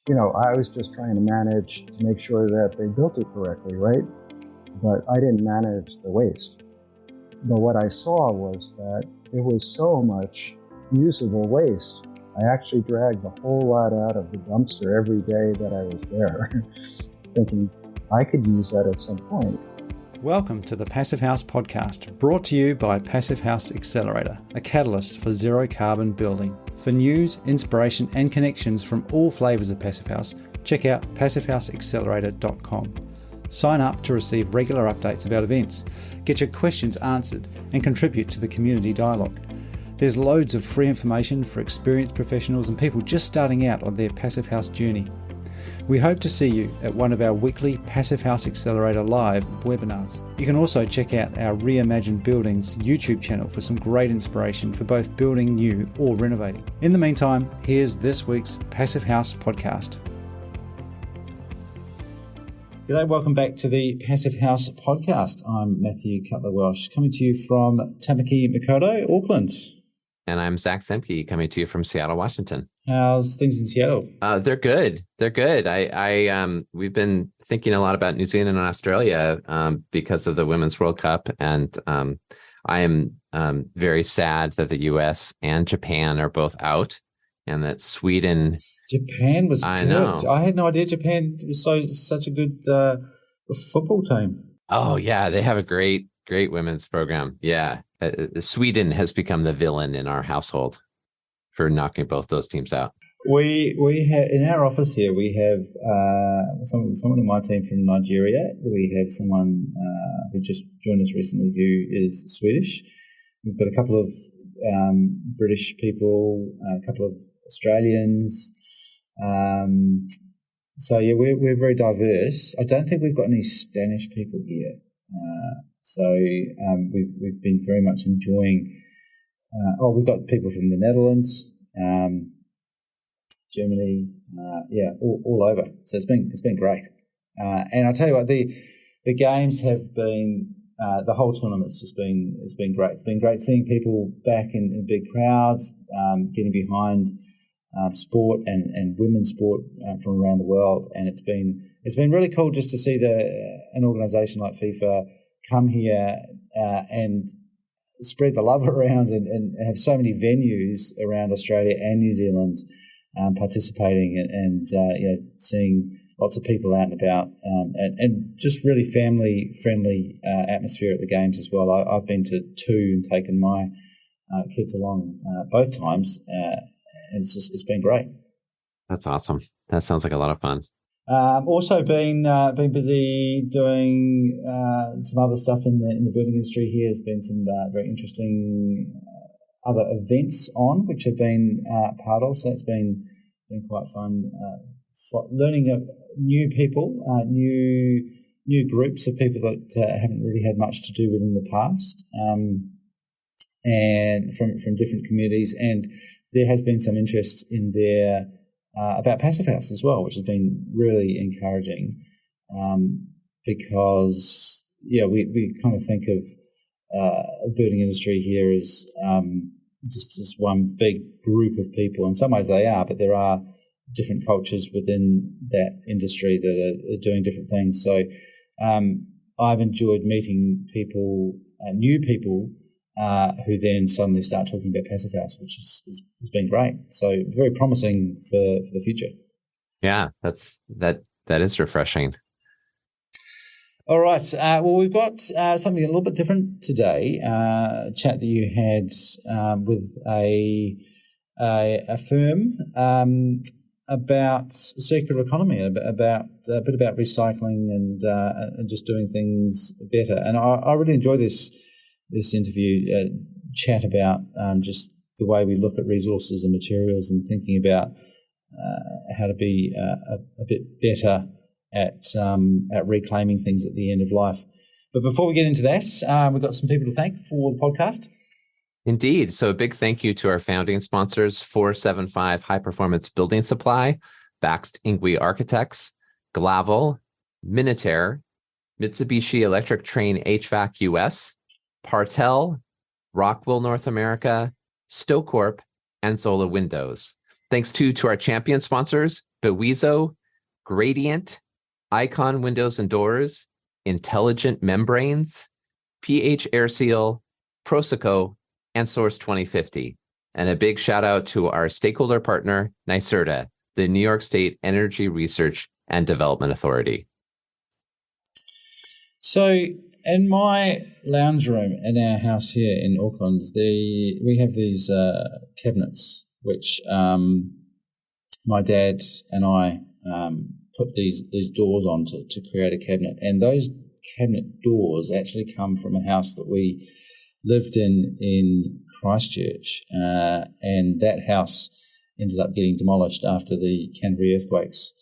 I was just trying to manage to make sure that they built it correctly, right? But I didn't manage the waste. But what I saw was that there was so much usable waste. I actually dragged a whole lot out of the dumpster every day that I was there, thinking I could use that at some point. Welcome to the Passive House podcast, brought to you by Passive House Accelerator, a catalyst for zero carbon building. For news, inspiration, and connections from all flavors of Passive House, check out passivehouseaccelerator.com. Sign up to receive regular updates about events, get your questions answered, and contribute to the community dialogue. There's loads of free information for experienced professionals and people just starting out on their Passive House journey. We hope to see you at one of our weekly Passive House Accelerator live webinars. You can also check out our Reimagined Buildings YouTube channel for some great inspiration for both building new or renovating. In the meantime, here's this week's Passive House podcast. G'day, welcome back to the Passive House podcast. I'm Matthew Cutler-Welsh, coming to you from Tamaki Makaurau, Auckland. And I'm Zack Semke, coming to you from Seattle, Washington. How's things in Seattle? They're good. They're good. We've been thinking a lot about New Zealand and Australia because of the Women's World Cup, and I am very sad that the U.S. and Japan are both out, and that Sweden. Japan was I good. know. I had no idea Japan was such a good football team. Oh yeah, they have a great women's program. Yeah, Sweden has become the villain in our household for knocking both those teams out. We have in our office here. We have someone in my team from Nigeria. We have someone who just joined us recently who is Swedish. We've got a couple of British people, a couple of Australians. So yeah, we're very diverse. I don't think we've got any Spanish people here. We've been very much enjoying. We've got people from the Netherlands, Germany, all over. So it's been great. And I'll tell you what, the games have been the whole tournament's it's been great. It's been great seeing people back in big crowds, getting behind sport and women's sport from around the world. And it's been really cool just to see an organisation like FIFA come here and spread the love around and have so many venues around Australia and New Zealand participating and seeing lots of people out and about and just really family-friendly atmosphere at the games as well. I've been to two and taken my kids along both times. It's been great. That's awesome. That sounds like a lot of fun. Also been busy doing some other stuff in the building industry here. There's been some very interesting other events on which I've been part of. So it's been quite fun. Learning new people, new groups of people that haven't really had much to do with in the past, and from different communities. And there has been some interest in there about Passive House as well, which has been really encouraging, because we kind of think of a building industry here as just one big group of people. In some ways they are, but there are different cultures within that industry that are doing different things. So I've enjoyed meeting people, new people, who then suddenly start talking about Passive House, which has been great. So very promising for the future. Yeah, that is refreshing. All right. Well, we've got something a little bit different today. A chat that you had with a firm about circular economy, about a bit about recycling and just doing things better. And I really enjoy this interview chat about just the way we look at resources and materials and thinking about how to be a bit better at reclaiming things at the end of life. But before we get into that, we've got some people to thank for the podcast. Indeed. So a big thank you to our founding sponsors, 475 High Performance Building Supply, Baxt Ingwe Architects, Glavel, Minitaire, Mitsubishi Electric Train HVAC US, Partel, Rockwell North America, Stocorp, and Zola Windows. Thanks to our champion sponsors, Bewizo, Gradient, Icon Windows and Doors, Intelligent Membranes, PH Air Seal, Proseco, and Source 2050. And a big shout out to our stakeholder partner, NYSERDA, the New York State Energy Research and Development Authority. So in my lounge room in our house here in Auckland, we have these cabinets which my dad and I put these doors on to create a cabinet. And those cabinet doors actually come from a house that we lived in Christchurch. And that house ended up getting demolished after the Canterbury earthquakes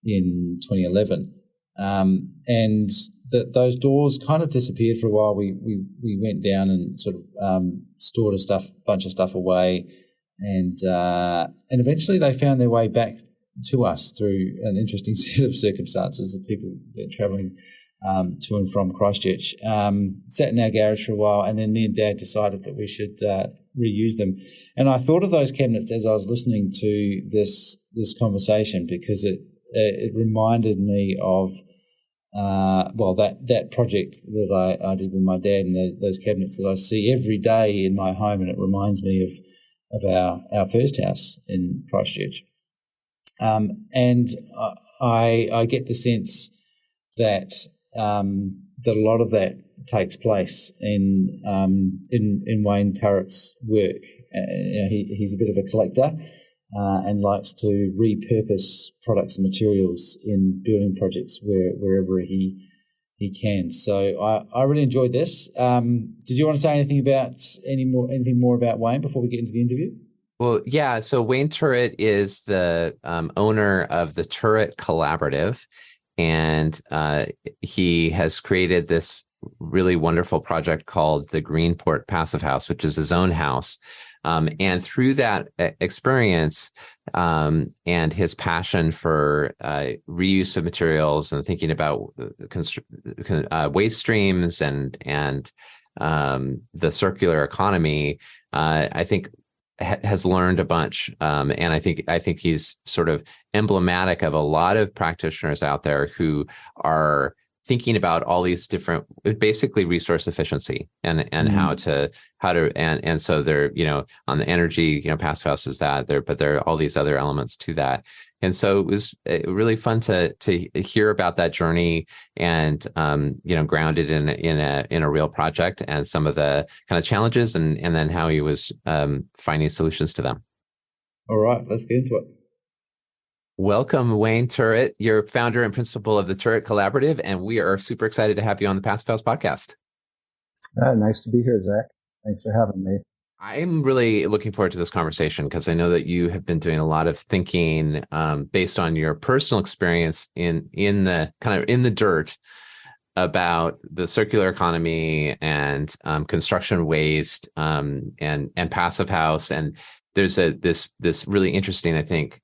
in 2011. And those doors kind of disappeared for a while. We went down and sort of stored bunch of stuff away, and eventually they found their way back to us through an interesting set of circumstances. The people that are travelling to and from Christchurch sat in our garage for a while, and then me and Dad decided that we should reuse them. And I thought of those cabinets as I was listening to this conversation, because it reminded me of that project that I did with my dad, and those cabinets that I see every day in my home, and it reminds me of our first house in Christchurch. And I get the sense that a lot of that takes place in Wayne Turett's work. He's a bit of a collector and likes to repurpose products and materials in building projects wherever he can. So I really enjoyed this. Did you want to say anything more about Wayne before we get into the interview? Well, yeah. So Wayne Turett is the owner of the Turett Collaborative, and he has created this really wonderful project called the Greenport Passive House, which is his own house. And through that experience and his passion for reuse of materials and thinking about waste streams and the circular economy, I think has learned a bunch. And I think he's sort of emblematic of a lot of practitioners out there who are thinking about all these different, basically resource efficiency and how to and so they're, on the energy, passive house is that there, but there are all these other elements to that. And so it was really fun to hear about that journey and, grounded in a real project and some of the kind of challenges and then how he was finding solutions to them. All right, let's get into it. Welcome, Wayne Turett. You're founder and principal of the Turett Collaborative, and we are super excited to have you on the Passive House podcast. Nice to be here, Zach. Thanks for having me. I'm really looking forward to this conversation because I know that you have been doing a lot of thinking based on your personal experience in the dirt about the circular economy and construction waste and passive house. And there's this really interesting, I think,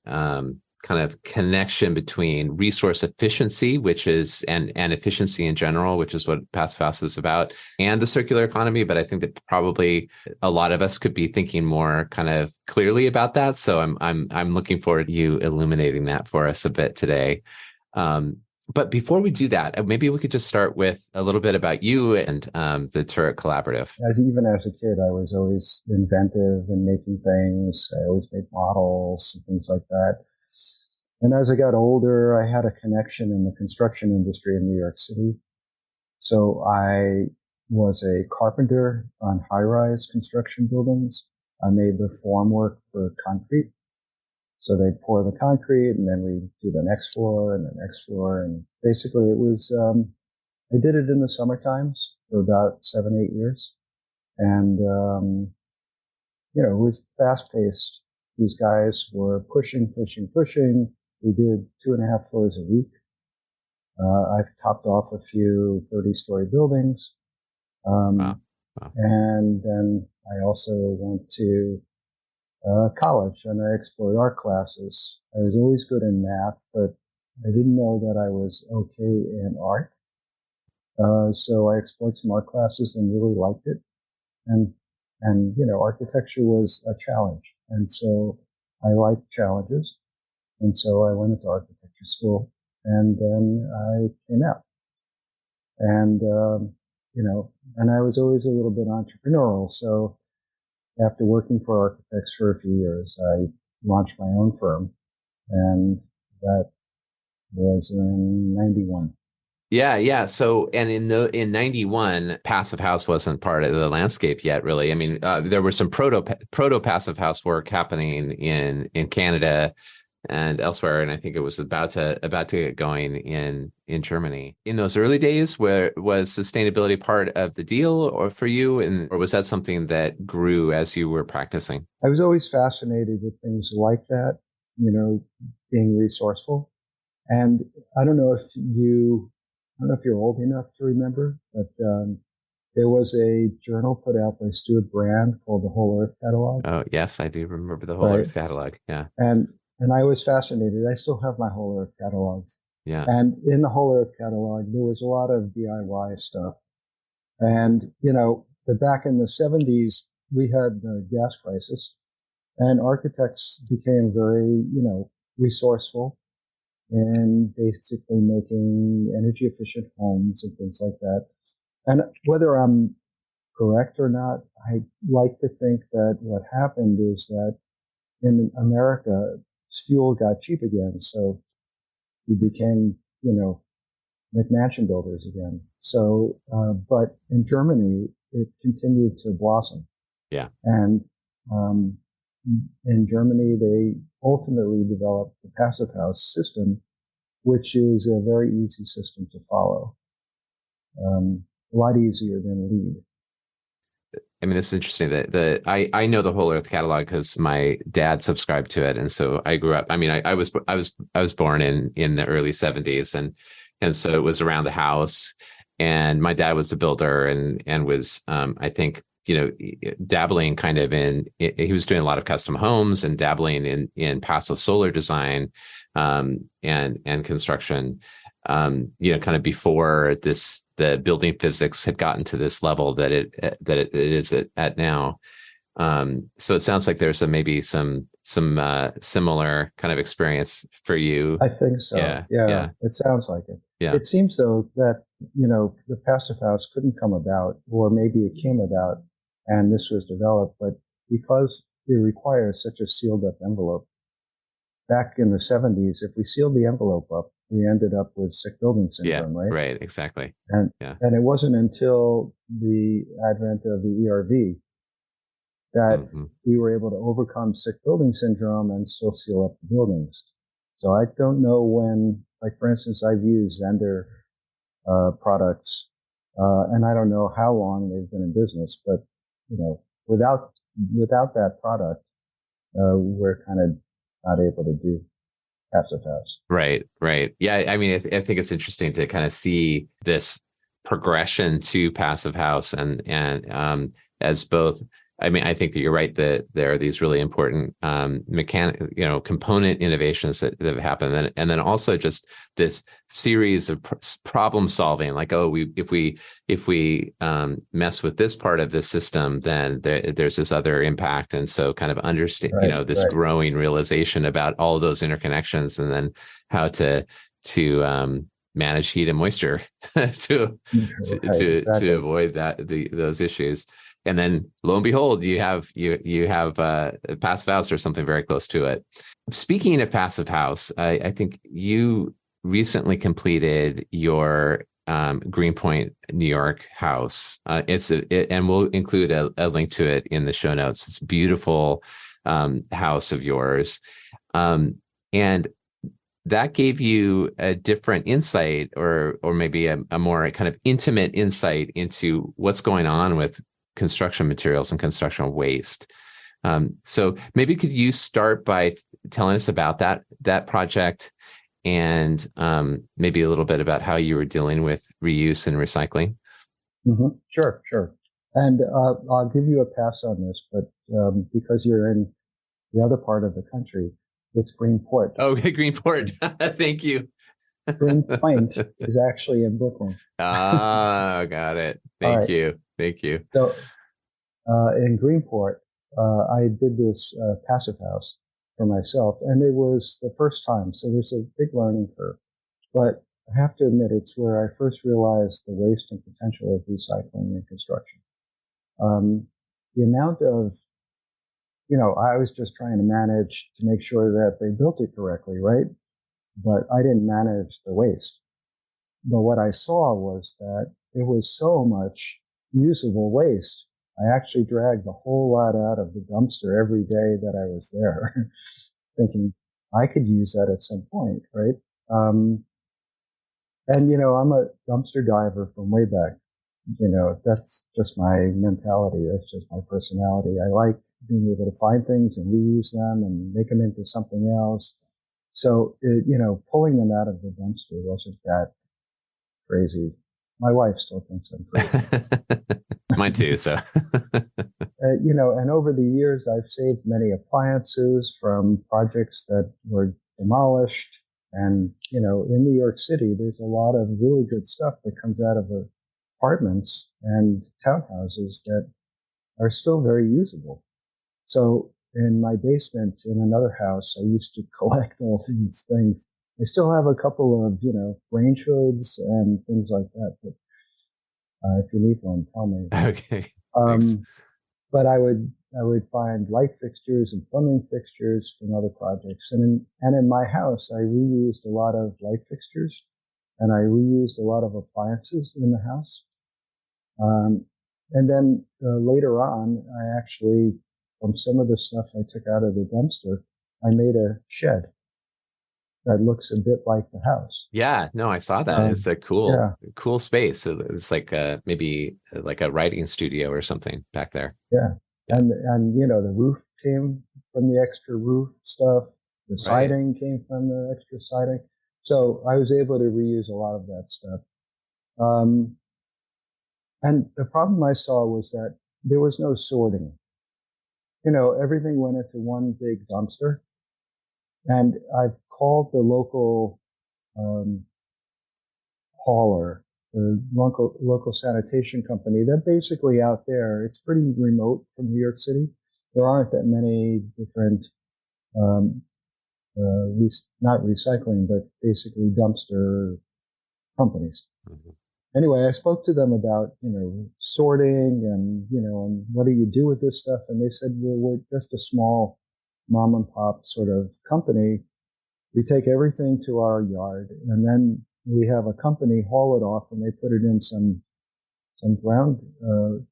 kind of connection between resource efficiency, which is and efficiency in general, which is what Passive House is about, and the circular economy. But I think that probably a lot of us could be thinking more kind of clearly about that. So I'm looking forward to you illuminating that for us a bit today. But before we do that, maybe we could just start with a little bit about you and the Turett Collaborative. Even as a kid, I was always inventive in making things. I always made models and things like that. And as I got older, I had a connection in the construction industry in New York City. So I was a carpenter on high-rise construction buildings. I made the formwork for concrete. So they'd pour the concrete, and then we'd do the next floor and the next floor. And basically it was, I did it in the summer times for about 7-8 years. And, it was fast-paced. These guys were pushing. We did 2.5 floors a week. I've topped off a few 30-story buildings. Wow. And then I also went to college and I explored art classes. I was always good in math, but I didn't know that I was okay in art. So I explored some art classes and really liked it. And architecture was a challenge. And so I like challenges. And so I went into architecture school, and then I came out. And, and I was always a little bit entrepreneurial. So after working for architects for a few years, I launched my own firm, and that was in 91. Yeah. So, and in 91, passive house wasn't part of the landscape yet, really. I mean, there was some proto passive house work happening in Canada and elsewhere, and I think it was about to get going in Germany. In those early days, where was sustainability part of the deal, or for you, or was that something that grew as you were practicing? I was always fascinated with things like that, being resourceful. And I don't know if you're old enough to remember, but there was a journal put out by Stuart Brand called the Whole Earth Catalog. Oh, yes, I do remember the Whole Earth Catalog. Yeah. And I was fascinated. I still have my Whole Earth catalogs. Yeah. And in the Whole Earth catalog, there was a lot of DIY stuff. And, but back in the 70s, we had the gas crisis, and architects became very, resourceful in basically making energy efficient homes and things like that. And whether I'm correct or not, I like to think that what happened is that in America, fuel got cheap again. So we became, McMansion builders again. So, but in Germany, it continued to blossom. Yeah. And in Germany, they ultimately developed the passive house system, which is a very easy system to follow. A lot easier than LEED. I mean, this is interesting that I know the Whole Earth catalog because my dad subscribed to it, and so I grew up. I mean, I was born in the early 70s, and so it was around the house. And my dad was a builder and was I think dabbling kind of he was doing a lot of custom homes and dabbling in passive solar design and construction. Kind of before the building physics had gotten to this level that it is at now. So it sounds like there's maybe some similar kind of experience for you. I think so. Yeah. It sounds like it. Yeah. It seems though that, the passive house couldn't come about, or maybe it came about and this was developed, but because it requires such a sealed up envelope, back in the 70s, if we sealed the envelope up, we ended up with sick building syndrome, right? Right, exactly. And it wasn't until the advent of the ERV that we were able to overcome sick building syndrome and still seal up the buildings. So I don't know when, like for instance, I've used Zender products, and I don't know how long they've been in business, but without that product, we're kind of not able to do passive house. Right. Yeah, I mean, I think it's interesting to kind of see this progression to passive house and as both. I mean, I think that you're right that there are these really important component innovations that have happened, and then also just this series of problem solving. Like, if we mess with this part of the system, then there's this other impact, and so kind of understand this growing realization about all of those interconnections, and then how to manage heat and moisture to avoid those issues. And then, lo and behold, you have passive house or something very close to it. Speaking of passive house, I think you recently completed your Greenpoint, New York house. And we'll include a link to it in the show notes. It's a beautiful house of yours, and that gave you a different insight, or maybe a more kind of intimate insight into what's going on with construction materials and construction waste. So maybe could you start by telling us about that project, and maybe a little bit about how you were dealing with reuse and recycling? Mm-hmm. Sure. And I'll give you a pass on this, but because you're in the other part of the country, it's Greenport. Oh, Greenport. Thank you. Greenpoint is actually in Brooklyn. Got it. Thank you. So in Greenport, I did this passive house, for myself. And it was the first time. So there's a big learning curve. But I have to admit, it's where I first realized the waste and potential of recycling in construction. The amount of, I was just trying to manage to make sure that they built it correctly, right? But I didn't manage the waste. But what I saw was that there was so much usable waste. I actually dragged a whole lot out of the dumpster every day that I was there, thinking I could use that at some point, right? And, I'm a dumpster diver from way back. That's just my mentality. That's just my personality. I like being able to find things and reuse them and make them into something else. So, pulling them out of the dumpster wasn't that crazy. My wife still thinks I'm crazy. Mine too. So, and over the years, I've saved many appliances from projects that were demolished. And, in New York City, there's a lot of really good stuff that comes out of apartments and townhouses that are still very usable. So in my basement in another house, I used to collect all these things. I still have a couple of, range hoods and things like that. But if you need one, tell me. Okay. But I would find light fixtures and plumbing fixtures from other projects. And in my house, I reused a lot of light fixtures and I reused a lot of appliances in the house. And then later on, I actually, from some of the stuff I took out of the dumpster, I made a shed that looks a bit like the house. Yeah, no, I saw that. It's a cool space. It's like maybe like a writing studio or something back there. Yeah. And the roof came from the extra roof stuff. The siding came from the extra siding. So I was able to reuse a lot of that stuff. And the problem I saw was that there was no sorting. Everything went into one big dumpster. And I've called the local hauler, the local sanitation company. They're basically out there. It's pretty remote from New York City. There aren't that many different, not recycling, but basically dumpster companies. Mm-hmm. Anyway, I spoke to them about, sorting and what do you do with this stuff? And they said, well, we're just a small mom and pop sort of company. We take everything to our yard and then we have a company haul it off and they put it in some ground,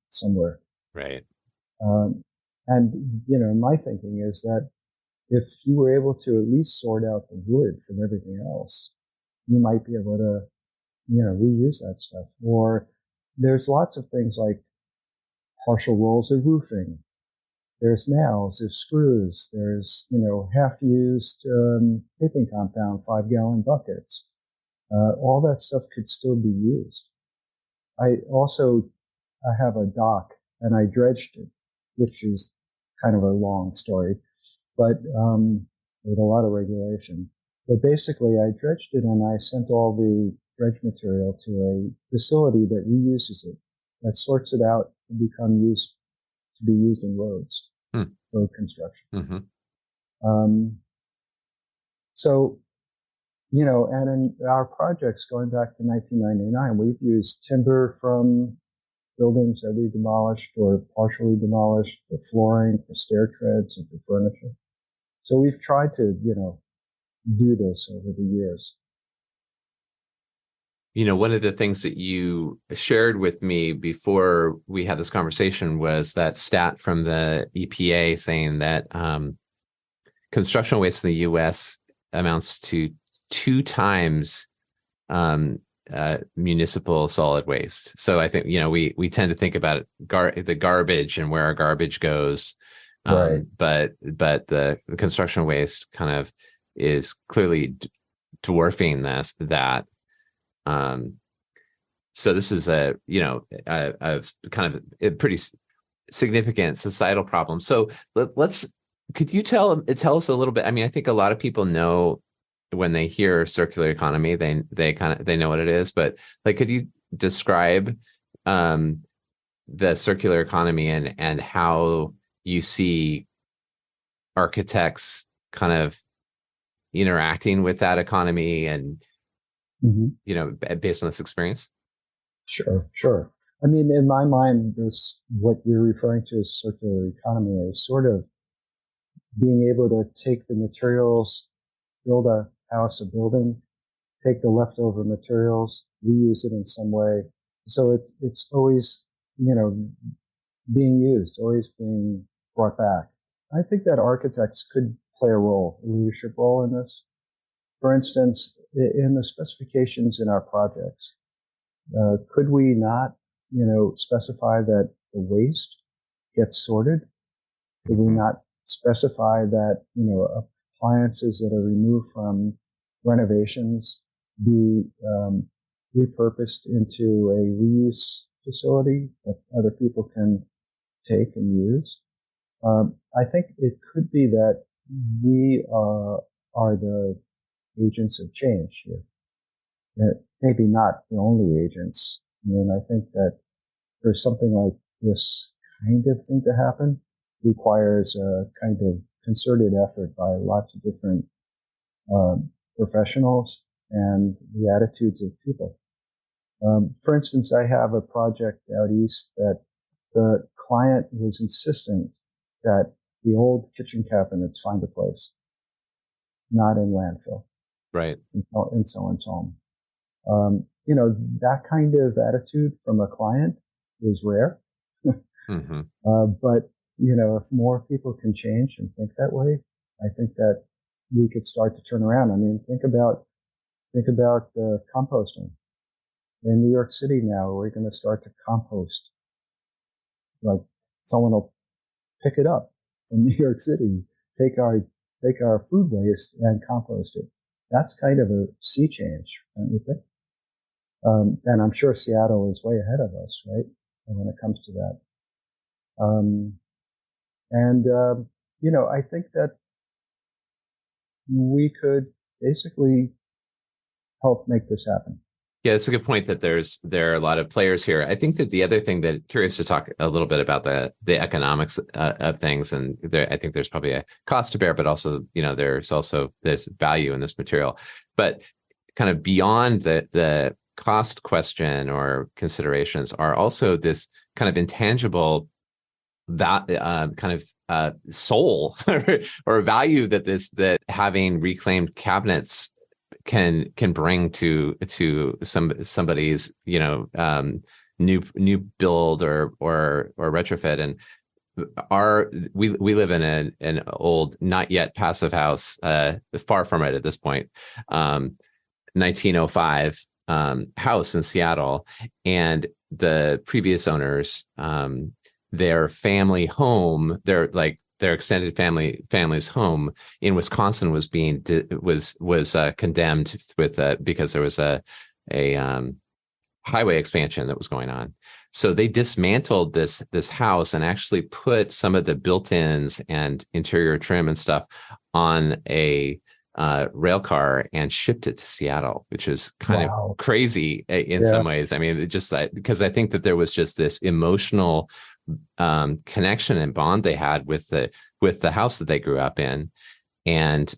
somewhere. Right. And, my thinking is that if you were able to at least sort out the wood from everything else, you might be able to, reuse that stuff. Or there's lots of things like partial rolls of roofing. There's nails, there's screws, there's, half-used paving compound, 5-gallon buckets. All that stuff could still be used. I have a dock and I dredged it, which is kind of a long story, but with a lot of regulation. But basically, I dredged it and I sent all the dredge material to a facility that reuses it, that sorts it out to be used in roads, road construction. Mm-hmm. So, and in our projects going back to 1999, we've used timber from buildings that we demolished or partially demolished for flooring, for stair treads, and for furniture. So we've tried to, do this over the years. One of the things that you shared with me before we had this conversation was that stat from the EPA saying that construction waste in the U.S. amounts to 2 times municipal solid waste. So I think, we tend to think about the garbage and where our garbage goes. Right. But the construction waste kind of is clearly dwarfing that. So this is a kind of a pretty significant societal problem. So could you tell us a little bit? I mean, I think a lot of people know when they hear circular economy, they know what it is, but could you describe the circular economy and how you see architects kind of interacting with that economy and, based on this experience? Sure. I mean, in my mind, this, what you're referring to as circular economy is sort of being able to take the materials, build a house, a building, take the leftover materials, reuse it in some way. So it's always, being used, always being brought back. I think that architects could play a leadership role in this. For instance, in the specifications in our projects, could we not, specify that the waste gets sorted? Could we not specify that, appliances that are removed from renovations be repurposed into a reuse facility that other people can take and use? I think it could be that we are the agents of change here. Maybe not the only agents. I mean, I think that for something like this kind of thing to happen requires a kind of concerted effort by lots of different professionals and the attitudes of people. For instance, I have a project out east that the client was insistent that the old kitchen cabinets find a place, not in landfill. Right. In someone's home. That kind of attitude from a client is rare. But, if more people can change and think that way, I think that we could start to turn around. I mean, think about composting. In New York City now, we're going to start to compost. Like someone will pick it up from New York City, take our food waste and compost it. That's kind of a sea change, don't you think? And I'm sure Seattle is way ahead of us, right? When it comes to that. I think that we could basically help make this happen. Yeah, that's a good point that there are a lot of players here. I think that the other thing that curious to talk a little bit about the economics of things, and I think there's probably a cost to bear, but also there's value in this material. But kind of beyond the cost question or considerations are also this kind of intangible soul or value that having reclaimed cabinets can bring to somebody's new build or retrofit. And we live in an old, not yet passive house, far from it at this point, 1905 house in Seattle, and the previous owners, their family home, their extended family's home in Wisconsin was condemned because there was a highway expansion that was going on. So they dismantled this house and actually put some of the built-ins and interior trim and stuff on a rail car and shipped it to Seattle, which is kind of crazy in some ways. I mean, just because I think that there was just this emotional connection and bond they had with the house that they grew up in, and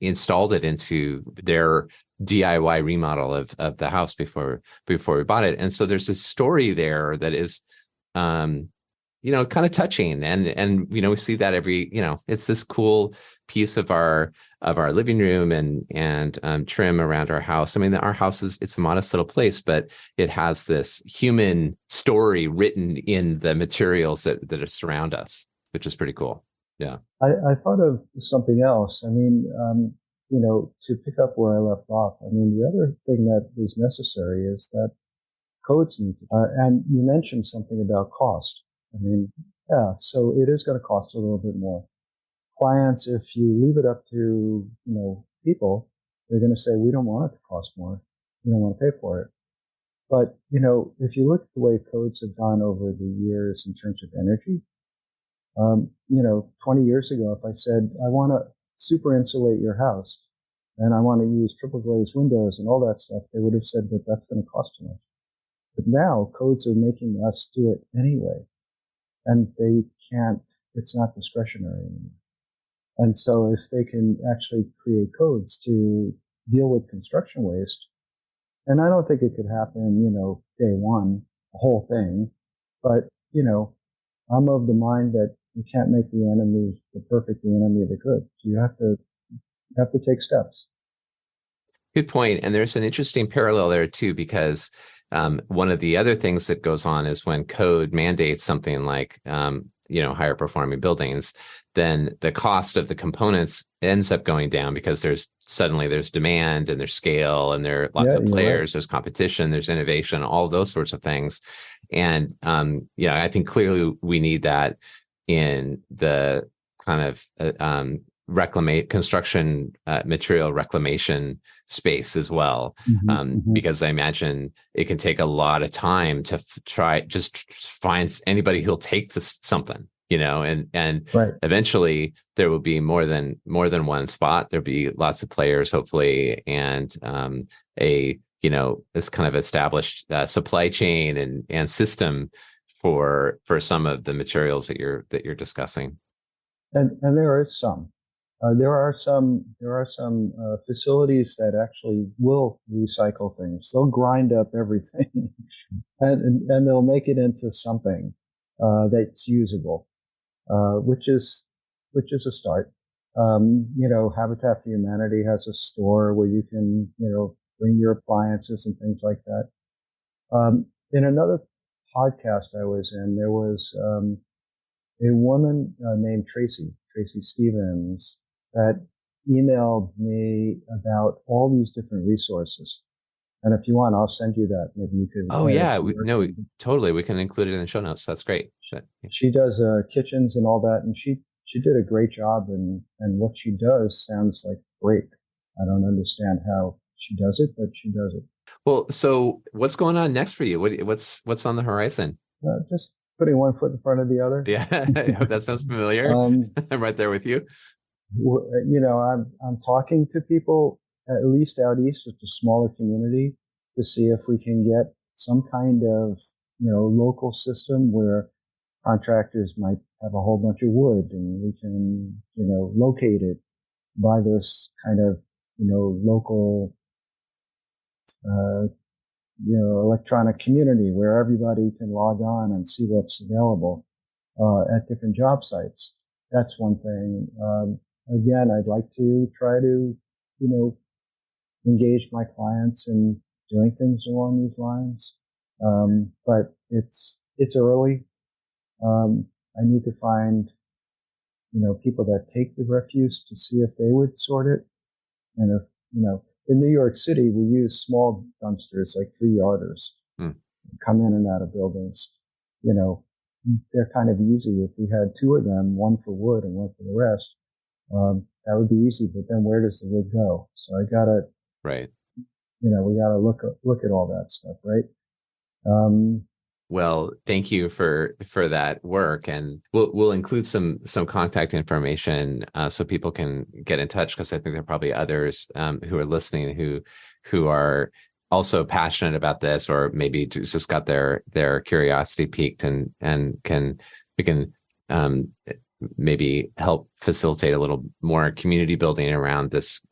installed it into their DIY remodel of the house before we bought it. And so there's this story there that is kind of touching, and we see that it's this cool piece of our living room and trim around our house. I mean, our house it's a modest little place, but it has this human story written in the materials that surround us, which is pretty cool. Yeah. I thought of something else. I mean, to pick up where I left off, I mean, the other thing that is necessary is that codes need to, and you mentioned something about cost. I mean, so it is going to cost a little bit more. Clients, if you leave it up to, people, they're going to say, we don't want it to cost more. We don't want to pay for it. But, if you look at the way codes have gone over the years in terms of energy, 20 years ago, if I said, I want to super insulate your house and I want to use triple glazed windows and all that stuff, they would have said that that's going to cost too much. But now codes are making us do it anyway. And they can't, it's not discretionary anymore. And so if they can actually create codes to deal with construction waste, and I don't think it could happen, day one, the whole thing, but, I'm of the mind that you can't make the perfect the enemy of the good. So you have to take steps. Good point. And there's an interesting parallel there too, because one of the other things that goes on is when code mandates something like, higher performing buildings, then the cost of the components ends up going down because there's demand and there's scale and there are lots of players, right. There's competition, there's innovation, all those sorts of things. And, I think clearly we need that in the kind of construction material reclamation space as well, because I imagine it can take a lot of time to just find anybody who'll take something, and right. Eventually there will be more than one spot. There'll be lots of players, hopefully, and this kind of established supply chain and system for some of the materials that you're discussing. And there is some. There are some facilities that actually will recycle things. They'll grind up everything, and they'll make it into something that's usable, which is a start. Habitat for Humanity has a store where you can bring your appliances and things like that. In another podcast I was in, there was a woman named Tracy Stevens that emailed me about all these different resources. And if you want, I'll send you that. Maybe you could. Oh, yeah. Totally. We can include it in the show notes. That's great. She does kitchens and all that. And she did a great job. And what she does sounds like great. I don't understand how she does it, but she does it. Well, so what's going on next for you? What's on the horizon? Just putting one foot in front of the other. Yeah, I hope that sounds familiar. I'm right there with you. I'm talking to people at least out east. It's a smaller community, to see if we can get some kind of local system where contractors might have a whole bunch of wood and we can locate it by this kind of local electronic community where everybody can log on and see what's available at different job sites. That's one thing. Again, I'd like to try to, engage my clients in doing things along these lines. But it's early. I need to find, people that take the refuse to see if they would sort it. And if, in New York City, we use small dumpsters, like 3-yarders, come in and out of buildings. They're kind of easy. If we had 2 of them, one for wood and one for the rest, that would be easy. But then where does the wood go? So I gotta, right. We gotta look at all that stuff, right? Well, thank you for that work, and we'll include some contact information so people can get in touch, because I think there are probably others who are listening who are also passionate about this, or maybe just got their curiosity piqued and we can maybe help facilitate a little more community building around this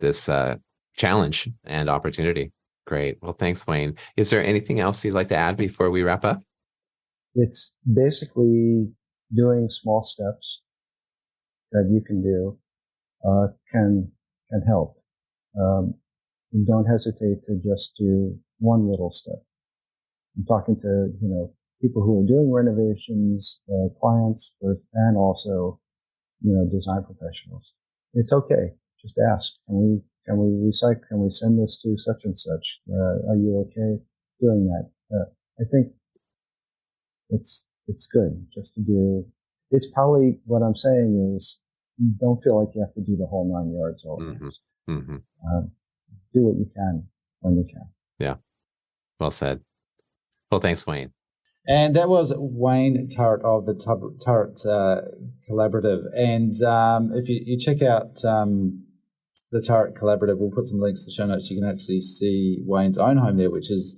challenge and opportunity. Great. Well, thanks, Wayne. Is there anything else you'd like to add before we wrap up? It's basically doing small steps that you can do can help. Don't hesitate to just do one little step. I'm talking to people who are doing renovations, clients, and also design professionals. It's okay. Just ask. Can we recycle? Can we send this to such and such? Are you okay doing that? I think it's good just to do. It's probably what I'm saying is don't feel like you have to do the whole 9 yards all at once. Do what you can when you can. Yeah. Well said. Well, thanks, Wayne. And that was Wayne Turett of the Turett Collaborative. And if you check out the Turett Collaborative, we'll put some links to the show notes. You can actually see Wayne's own home there, which is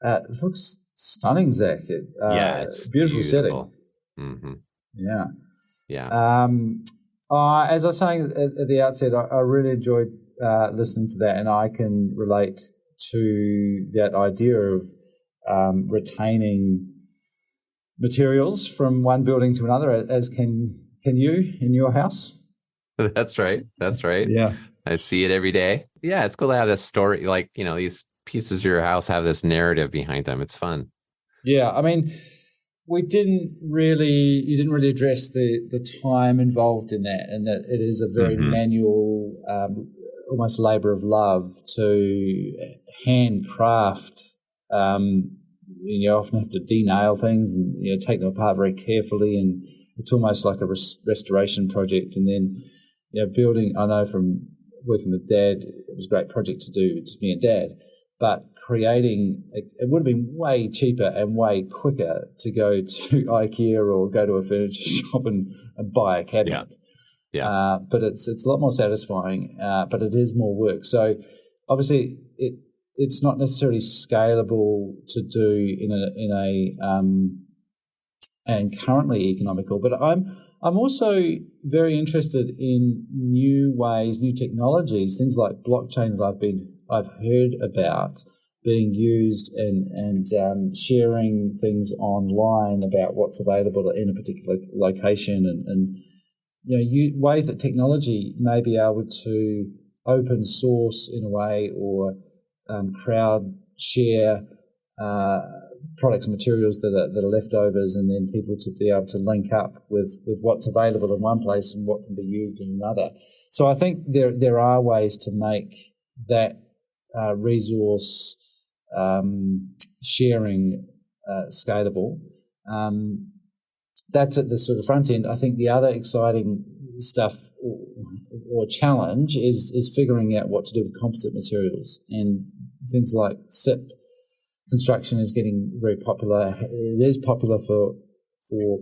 it looks stunning, Zach. It's beautiful setting. Mm-hmm. Yeah. Yeah. As I was saying at the outset, I really enjoyed listening to that, and I can relate to that idea of retaining materials from one building to another, as can you in your house. That's right. Yeah. I see it every day. Yeah, it's cool to have this story, like, these pieces of your house have this narrative behind them. It's fun. Yeah, I mean, you didn't really address the time involved in that, and that it is a very manual, almost labor of love to handcraft. You often have to denail things and take them apart very carefully, and it's almost like a restoration project. And then building. I know from working with Dad, it was a great project to do, just me and Dad. But creating, it would have been way cheaper and way quicker to go to IKEA or go to a furniture shop and buy a cabinet. Yeah. But it's a lot more satisfying, but it is more work. So obviously it's not necessarily scalable to do and currently economical. But I'm also very interested in new ways, new technologies, things like blockchain that I've heard about being used and sharing things online about what's available in a particular location, and ways that technology may be able to open source in a way, or crowd share products and materials that are leftovers, and then people to be able to link up with what's available in one place and what can be used in another. So I think there are ways to make that resource sharing scalable. That's at the sort of front end. I think the other exciting stuff or challenge is figuring out what to do with composite materials, and things like SIP construction is getting very popular. It is popular for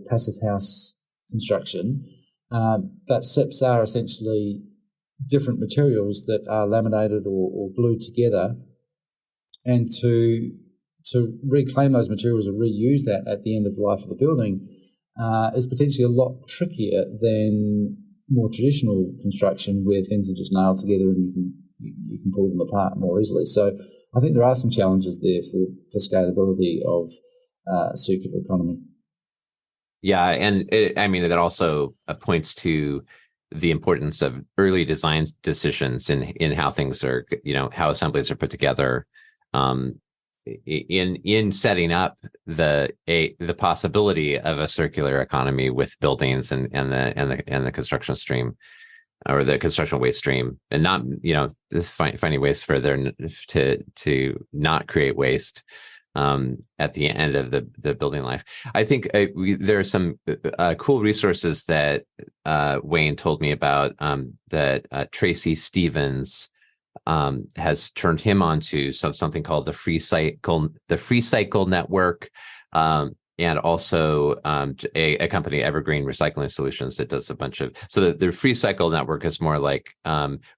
passive house construction, but SIPs are essentially different materials that are laminated or glued together, and to reclaim those materials or reuse that at the end of the life of the building is potentially a lot trickier than more traditional construction, where things are just nailed together and you can pull them apart more easily. So I think there are some challenges there for scalability of circular economy. Yeah, and that also points to the importance of early design decisions in how things are, how assemblies are put together, in setting up the possibility of a circular economy with buildings and the construction stream, or the construction waste stream, and not finding ways for there to not create waste at the end of the building life. I think there are some cool resources that Wayne told me about, that Tracy Stevens has turned him on to, something called the Freecycle network, and also a company, Evergreen Recycling Solutions, that does a bunch of. So the Freecycle network is more like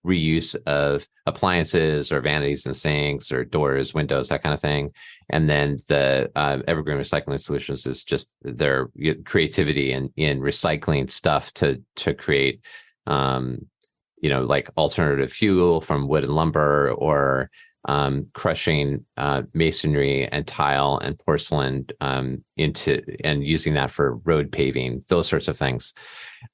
reuse of appliances or vanities and sinks or doors, windows, that kind of thing. And then the Evergreen Recycling Solutions is just their creativity in recycling stuff to create, like alternative fuel from wood and lumber, or crushing masonry and tile and porcelain into and using that for road paving, those sorts of things.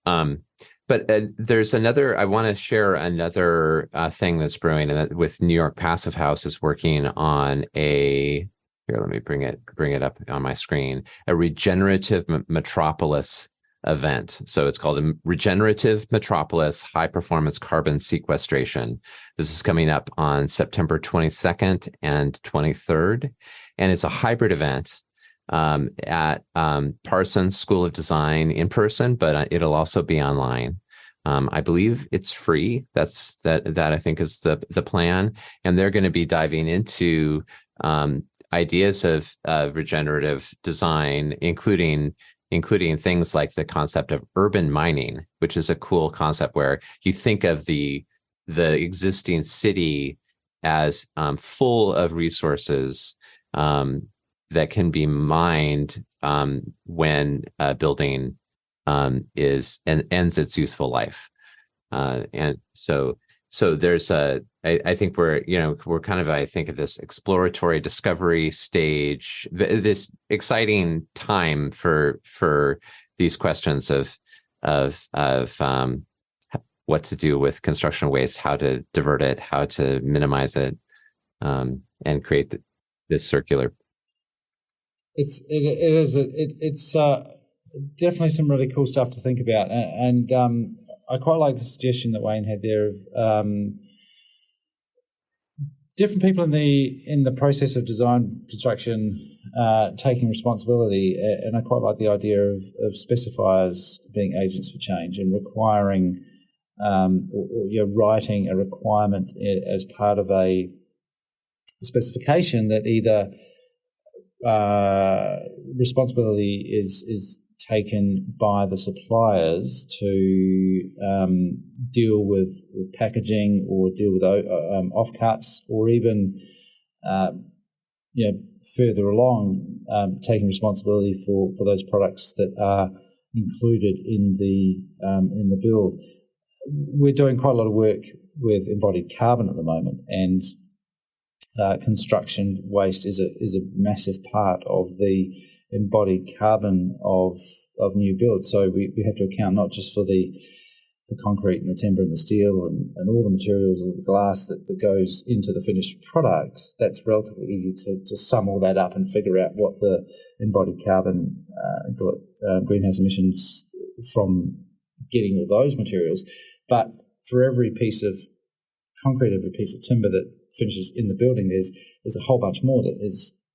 But there's another, I want to share another thing that's brewing, and that with New York Passive House is working on here, let me bring it up on my screen, a regenerative metropolis event. So it's called a Regenerative Metropolis High Performance Carbon Sequestration. This is coming up on September 22nd and 23rd. And it's a hybrid event at Parsons School of Design in person, but it'll also be online. I believe it's free. That I think is the plan. And they're going to be diving into ideas of regenerative design, including things like the concept of urban mining, which is a cool concept where you think of the existing city as full of resources that can be mined when building is and ends its useful life. And so there's I think we're kind of, I think, of this exploratory discovery stage, this exciting time for these questions of what to do with construction waste, how to divert it, how to minimize it, and create this circular. It's definitely some really cool stuff to think about, and I quite like the suggestion that Wayne had there of different people in the process of design construction taking responsibility, and I quite like the idea of specifiers being agents for change and requiring or writing a requirement as part of a specification that either responsibility is taken by the suppliers to deal with packaging or deal with offcuts, or even further along taking responsibility for those products that are included in the build. We're doing quite a lot of work with embodied carbon at the moment, and construction waste is a massive part of the embodied carbon of new builds. So we have to account not just for the concrete and the timber and the steel and all the materials of the glass that goes into the finished product. That's relatively easy to sum all that up and figure out what the embodied carbon greenhouse emissions from getting all those materials. But for every piece of concrete, every piece of timber that finishes in the building, there's a whole bunch more that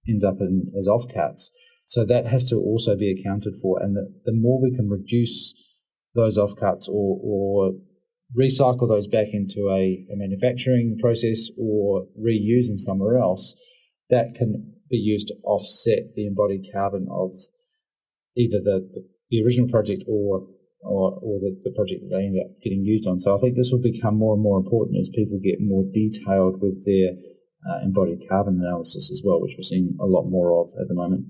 ends up as offcuts. So that has to also be accounted for, and the more we can reduce those offcuts or recycle those back into a manufacturing process or reuse them somewhere else, that can be used to offset the embodied carbon of either the original project or the project that they end up getting used on. So I think this will become more and more important as people get more detailed with their embodied carbon analysis as well, which we're seeing a lot more of at the moment.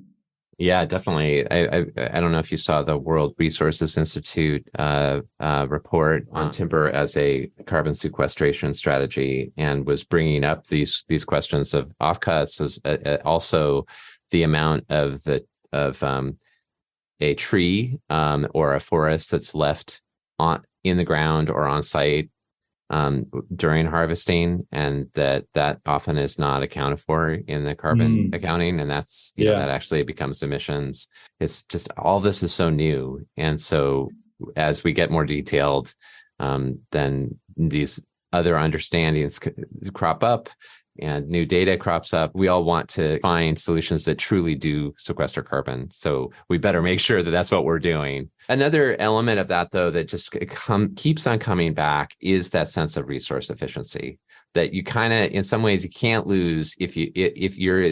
Yeah, definitely. I don't know if you saw the World Resources Institute report on timber as a carbon sequestration strategy, and was bringing up these questions of offcuts, as also the amount of a tree or a forest that's left in the ground or on site during harvesting, and that often is not accounted for in the carbon accounting, and that's that actually becomes emissions. It's just, all this is so new, and so as we get more detailed, then these other understandings crop up and new data crops up. We all want to find solutions that truly do sequester carbon. So we better make sure that that's what we're doing. Another element of that, though, that just keeps on coming back is that sense of resource efficiency, that you kind of, in some ways, you can't lose if you're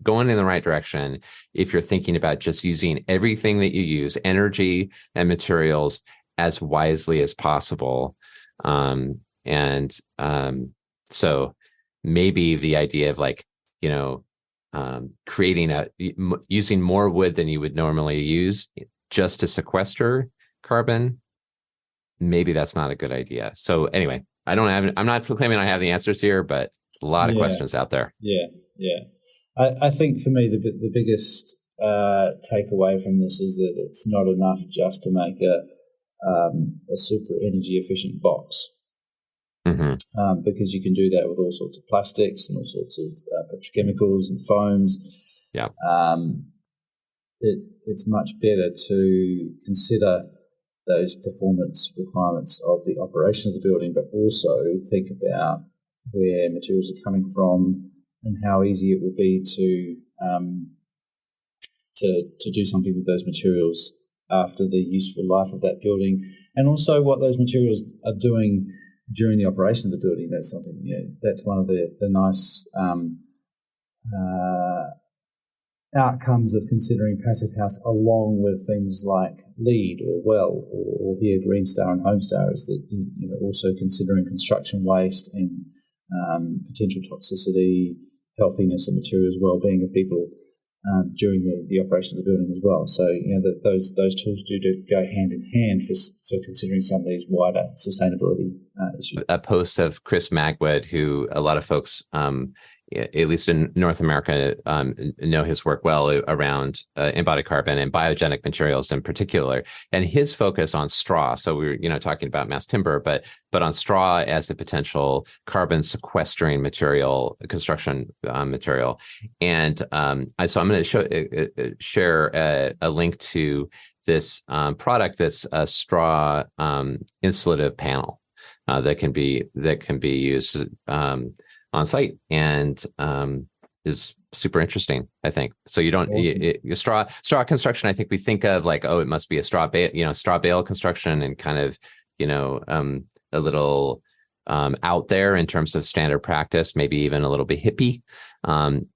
going in the right direction, if you're thinking about just using everything that you use, energy and materials, as wisely as possible. So maybe the idea of using more wood than you would normally use just to sequester carbon, maybe that's not a good idea. So anyway, I'm not claiming I have the answers here, but it's a lot of questions out there. Yeah. I think for me, the biggest takeaway from this is that it's not enough just to make a super energy efficient box. Because you can do that with all sorts of plastics and all sorts of petrochemicals and foams. Yeah. It's much better to consider those performance requirements of the operation of the building, but also think about where materials are coming from and how easy it will be to do something with those materials after the useful life of that building, and also what those materials are doing during the operation of the building. That's something, that's one of the nice outcomes of considering passive house, along with things like LEED or WELL or here Green Star and Home Star, is that also considering construction waste and potential toxicity, healthiness of materials, well-being of people. during the operation of the building as well. So, those tools do go hand in hand for considering some of these wider sustainability issues. A post of Chris Magwood, who a lot of folks, at least in North America, know his work well around embodied carbon and biogenic materials in particular, and his focus on straw. So we were, talking about mass timber, but on straw as a potential carbon sequestering material, construction material. And so I'm going to share a link to this product that's a straw insulative panel that can be used on site, and is super interesting, I think. So you don't awesome. Straw construction. I think we think of like, oh, it must be a straw bale construction, and kind of a little out there in terms of standard practice, maybe even a little bit hippie.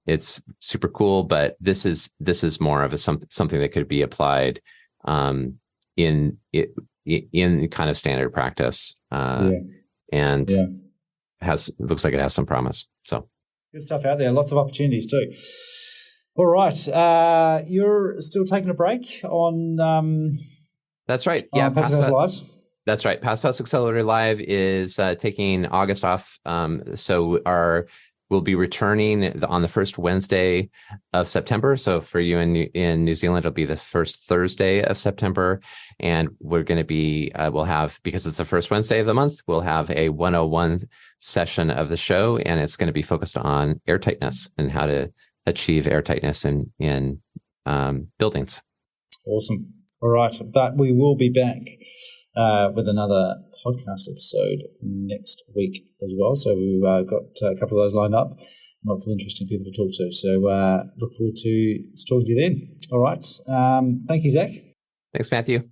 It's super cool, but this is more of something that could be applied in kind of standard practice, and. Yeah. Looks like it has some promise. So good stuff out there. Lots of opportunities too. All right. You're still taking a break on that's right. Yeah. Passive House Lives. That's right. Passive House Accelerator Live is taking August off. So we'll be returning on the first Wednesday of September. So for you in New Zealand, it'll be the first Thursday of September. And we're going to be, we'll have, because it's the first Wednesday of the month, we'll have a 101 session of the show. And it's going to be focused on airtightness and how to achieve airtightness in buildings. Awesome. All right. But we will be back with another podcast episode next week as well. So we've got a couple of those lined up. Lots of interesting people to talk to. So look forward to talking to you then. All right. Thank you, Zack. Thanks, Matthew.